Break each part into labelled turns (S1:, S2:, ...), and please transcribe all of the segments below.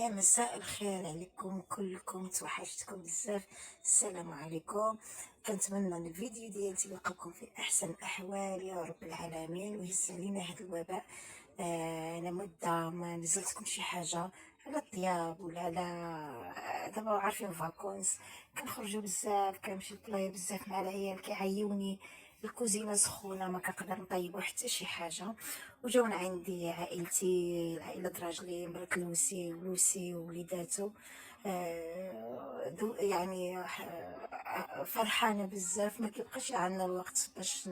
S1: يا مساء الخير عليكم كلكم، توحشتكم بزاف. السلام عليكم. كنتمنى ان الفيديو ديالتي يلقاكم في احسن الاحوال يا رب العالمين، ويهز علينا هذا الوباء. انا مده ما نزلتكم شي حاجه على الطياب ولا على دابا عارفين فاكونس. كنخرجوا بزاف، كنمشي للبلايا بزاف مع العيال، كيعيوني الكوزينه سخونه، ما كنقدر نطيبوا حتى شي حاجه. وجاونا عندي عائلتي، العائلة راجلي، مرات لوسي ولوسي ووليداتو. يعني فرحانة بزاف، ما كيبقاش عندنا الوقت باش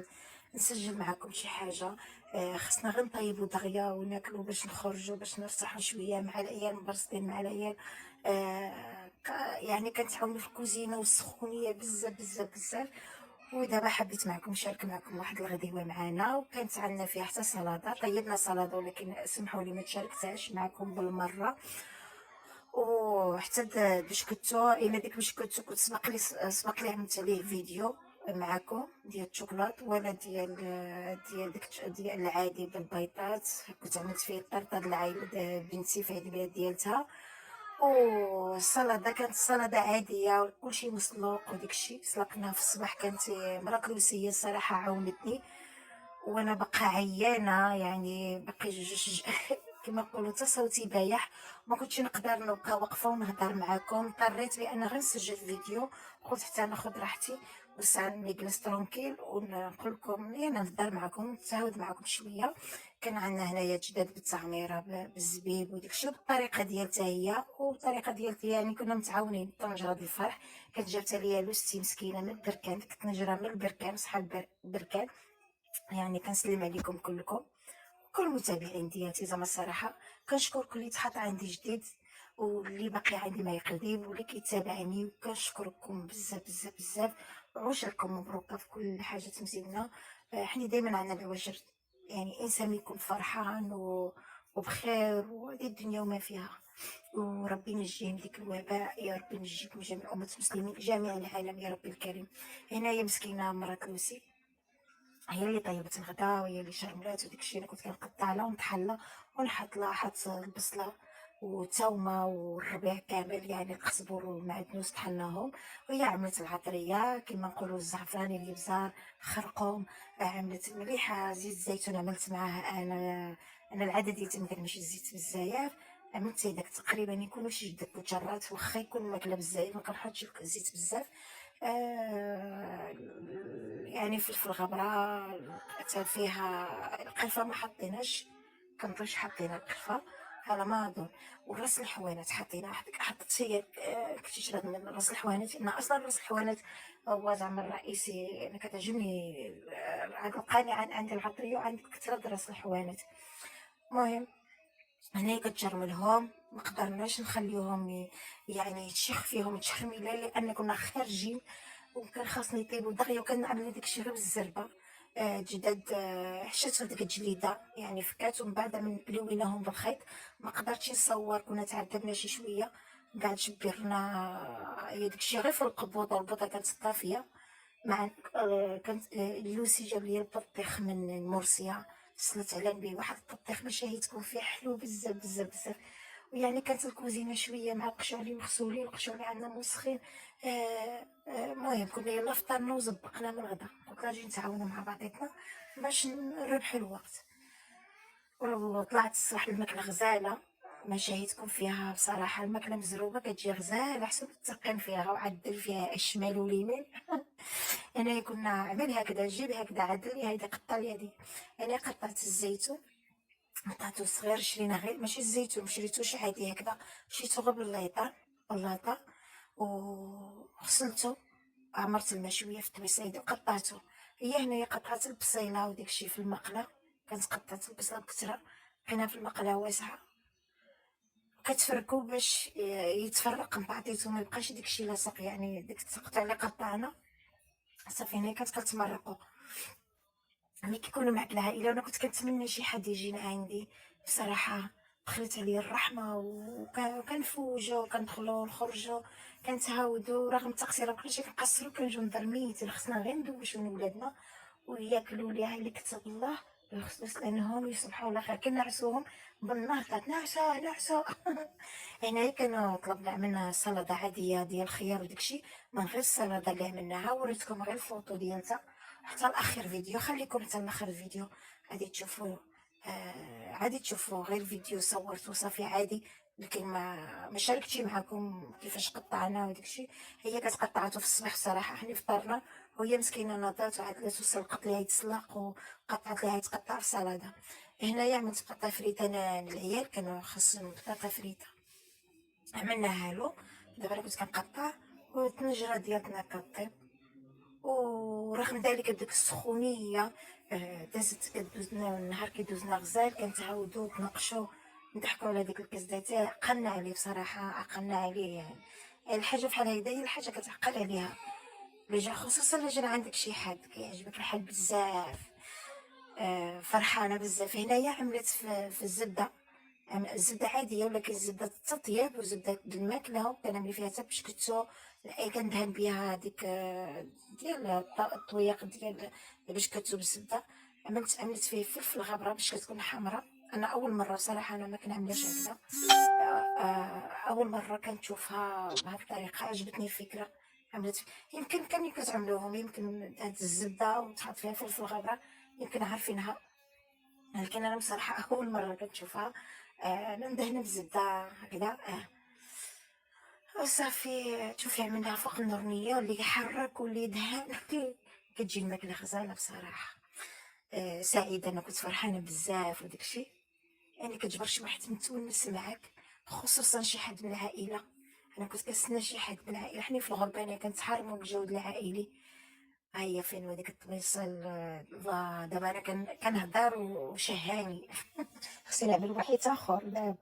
S1: نسجل معكم شي حاجة. خصنا غير نطيبو دغيا وناكلو باش نخرجو، باش نرتاحو شوية مع العيال، مبرصدين مع العيال. يعني كنتعاونو في الكوزينة والسخونية بزاف بزاف بزاف. ودابا حبيت معكم نشارك معكم واحد الغديوه معنا، وكانت عندنا فيها حتى سلطه. طيبنا سلطه ولكن سمحوا لي ما تشاركتهاش معكم بالمره. وحتى بشكوتو، الا ديك بشكوتو كنت سبق لي عملت عليه فيديو معكم ديال الشوكولات، ولا ديال العادي بالبيضات. كنت عملت فيه طرطه العائله بنتي في عيد الميلاد ديالتها. والسلطه كانت سلطه عاديه وكلشي مسلوق، وديكشي سلقناه في الصباح. كانت مرات لوسيه الصراحه عاونتني، وانا بقى عيانه، يعني باقي جوج كما نقولوا حتى صوتي بايح. ما كنتش نقدر نبقى واقفه ونهضر معاكم، اضطريت بان غير نسجل فيديو. قلت حتى ناخذ راحتي وساعه نجلس ترونكيل ونقول لكم، يعني نهضر معكم نتعاود معكم شويه. كان عندنا هنايا جداد بالتعميره بالزبيب وداكشي، بالطريقه ديالتها هي والطريقه ديالتي، يعني كنا متعاونين. طنجره ديال الفرح كانت جابتها ليا لوستي مسكينه من البركان، ديك الطنجره من البركان، صحاب البركان. يعني كنسلم عليكم كلكم، كل المتابعين ديالتي. زعما الصراحه كنشكركم اللي تحط عندي جديد، واللي باقي عندي ما يقدم، واللي كيتابعني. وكنشكركم بزاف بزاف بزاف. وعشركم مبروكه في كل حاجه مزيانه. حنا دائما عندنا الوجر، يعني انسان يكون فرحان وبخير، وهذه الدنيا وما فيها. وربي ينجي من ديك الوباء، يا ربي ينجيكم جميع أمة المسلمين، جميع العالم يا ربي الكريم. هنايا مسكينة مرات لوسي هي اللي طيبت الغدا، وهي اللي شرملات وديك الشيء. انا كنت كنقطع لها ونطحن ونحط لها، حط البصله والثومه والربيع كامل، يعني القزبر والمعدنوس طحناهم. وهي عملت العطريه كما نقولوا الزعفراني، الابزار، خرقوم. عملت المليحه، زيت الزيتون عملت معاها انا العاده ديالتي ما كنمشي الزيت بزاف. عملت داك تقريبا يكونوا شي جده كوجرات، واخا يكون ماكله بزاف ما كنحطش الزيت بزاف. آه، يعني فلفل غبرة حتى فيها. القرفة ما حطيناش، كنظنش حطينا القرفة على ما اظن. وراس الحوانات حطينا، حطيت هي كتشرب من راس الحوانات، لان اصلا راس الحوانات هو زعما الرئيسي. انا كتعجبني هاد القانع عندي العطرية، وعندي كثرة راس الحوانات. المهم هنايا كتجرملهم، ما قدرناش نخليوهم يعني يتشيخ فيهم تشخميله، لان كنا خارجين وكان خاصني يطيبوا دغيا، وكان عامله داكشي غير بالزربه. جداد حشات ديك الجليده، يعني فكات ومن بعد من لويناهم بالخيط. ما قدرتش نصور، كنا تعذبنا شي شويه. قاعد جبرنا هي داكشي غير في القبوطه، البوطه كانت طافيه. مع كانت لوسي جاب لي البطيخ من مرسيا، سلت على نبي واحد البطيخ باش هي تكون فيه حلو بزاف بزاف بزاف. ويعني كانت الكوزينه شويه مع القشوري مغسولين، القشوري عندنا مسخين. المهم كنا يلا فطرنا وزبقنا من الغدا، قلت نجي نتعاونوا مع بعضياتنا باش نربحوا الوقت. وطلعت الصباح الماكله غزاله، ما شهيتكم فيها بصراحه. الماكله مزروبه كتجي غزاله، حسب تقن فيها وعدل فيها الشمال واليمين. انا كنا عمل هكذا، جيب هكذا عدل لي هيدا، قطع لي هادي. انا قطعت الزيتون، قطعته صغير، شرينا غير ماشي الزيتون، مشريتوش عادي هكذا، شريتو غير باللاطه وغسلته. عمرت الماء شويه في الطبيسيده وقطعته. هي هنايا قطعت البصيله وداكشي في المقله. كانت قطعت البصله بكثره، بقينا في المقله واسعه. كتفركو باش يتفرق من بعضيتو، ما يبقاش داكشي لاصق، يعني ديك التقطيع اللي قطعنا صافي. هنا كانت كتمرقو ملي كيكونوا معك العائله. وانا كنت كنتمنى شي حد يجينا عندي بصراحه. دخلت عليا الرحمه، وكنفوجو كندخلو ونخرجو، كنتهاودو رغم التقصير. مكناش كنقصرو، كنجيو نضر ميتين، خصنا غير ندوشو من ولادنا وياكلوا ليها اللي كتب الله. بخصوص لأنهم يصبحوا على خير، كي نعسوهم بالنهار كانت نعسة نعسة. هنايا كانوا طلبنا عملنا سلطة عادية ديال الخيار وداكشي، من غير السلطة اللي عملناها، وريتكم غير الفوطو ديالتها حتى لآخر فيديو، خليكم حتى لآخر الفيديو غادي تشوفوا. غادي تشوفوا غير فيديو صورتو صافي عادي، لكن ما شاركتش معاكم كيفاش قطعنا وداكشي. هي كتقطعاتو في الصباح الصراحة، حنا فطرنا وهي مسكينة ناضات وعدلات وسلقت ليها يتسلق وقطعت ليها يتقطع في سلطة. هنايا عملت بطاطا فريتة انا للعيال، كانوا خاصهم بطاطا فريتة، عملناها له. دابا انا كنت كنقطع والطنجرة ديالنا كطيب، ورغم ذلك بديك السخونية دازت كدوزنا النهار كيدوزنا غزال، كنتعاودو نتناقشو نضحكو على ديك الكزدات. عقلنا عليه بصراحة، عقلنا عليه يعني. الحاجة بحال هيدا هي الحاجة كتعقل عليها، لجا خصوصا لجا عندك شي حد كيعجبك الحال بزاف، فرحانة بزاف. هنايا عملت في الزبدة، الزبدة عادية ولكن زبدة التطياب وزبدة الماكلة، وكنعمل فيها حتى بشكتو، أي كندهن بها هاديك ديال الطويق ديال بشكتو بالزبدة. عملت فيه فلفل غابرة باش كتكون حمرا. أنا أول مرة صراحة أنا ما كنعملهاش هكذا، أول مرة كنشوفها بهاد الطريقة، عجبتني الفكرة. عملت يمكن كانوا كتعملوهم، يمكن هاد الزبدة وتحط فيها فلفل غابرة يمكن عارفينها، لكن أنا بصراحة أول مرة كنشوفها. ندهن بزبدة هكذا وصافي. تشوفي عملناها فوق النورنية واللي يحرك واللي يدهن كتجي الماكلة غزالة بصراحة. سعيدة، أنا كنت فرحانة بزاف وداكشي، يعني كتجبر شي واحد متونس معاك، خصوصا شي حد من العائلة. أنا كنت كنستنى شي حد من العائلة، حنا في الغربة أنا كنتحرمو من الجو العائلي. ها هي فين هذيك الطويصل. الله، دابا انا كنهضر وشهاني. خصني نعمل واحد اخر دابا.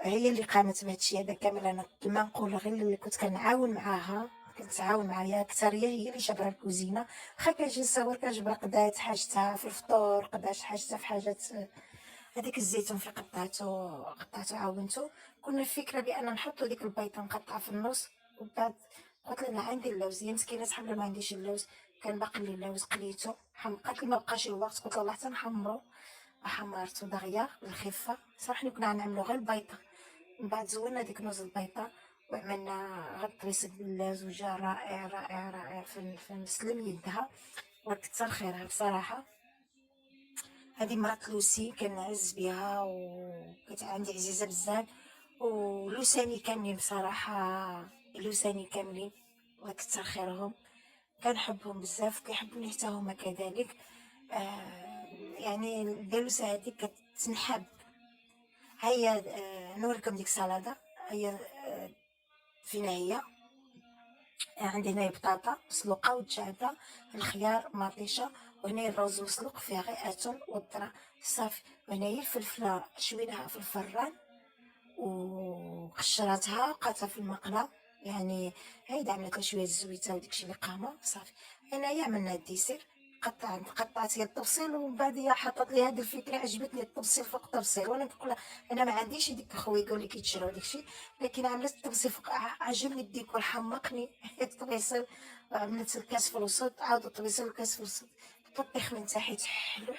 S1: هي اللي قامت بهادشي هذا كامل. انا كما نقول غير اللي كنت كنعاون معاها، كنتعاون معايا اكثر، هي اللي جابرها الكوزينه. واخا كنجي نصور كنجبر قدات حاجتها في الفطور، قدات حاجتها في حاجات. هذاك الزيتون في قطعته عاونته. كنا الفكره بان نحطو ديك البيضه نقطعها في النص، ومن بعد قلت لها عندي اللوز، هي مسكينه تحمل ما عنديش اللوز. كان باقي لي اللوز قليته قالت لي ما بقاش الوقت، قلت لها حتى نحمرو. حمرته دغيا بالخفه صراحه. حنا كنا غنعملو غير البيضه، من بعد زولنا ديك نوز البيضه وعملنا غير طريسة باللوز، وجا رائع رائع رائع. في نسلم يدها وكتر خيرها بصراحه. هذه مرات لوسي كنعز بها وكانت عندي عزيزة بزاف، ولوساني كاملين بصراحة، لوساني كاملين وكتر خيرهم. كنحبهم بزاف وكيحبوني حتى هما كذلك. يعني الدالوسة هذه كتنحب. هيا نوريكم ديك السلطة. هي فينا هي عندي هنايا بطاطا مسلوقة وتشعبة، الخيار مطيشة، وهنايا الرز مسلوق فيها غير أتون والذرة صافي. وهنايا الفلفلة شويناها في الفران وقشرتها وقعتها في المقلة، يعني هيدا عملت شوية الزويته وداكشي اللي قامة صافي. هنايا عملنا الديسير، قطعت هي الطبسيل، ومن بعد هي حطت لي هاد الفكرة، عجبتني الطبسيل فوق الطبسيل. وانا كنقول انا ما عنديش ديك خويكو اللي كيتشراو داكشي، لكن عملت الطبسيل فوق. عجبني الديكور، حمقني الطبيسيل. عملت الكاس في الوسط، عاود الطبيسيل والكاس في الوسط، الطبيخ من تحت حلو.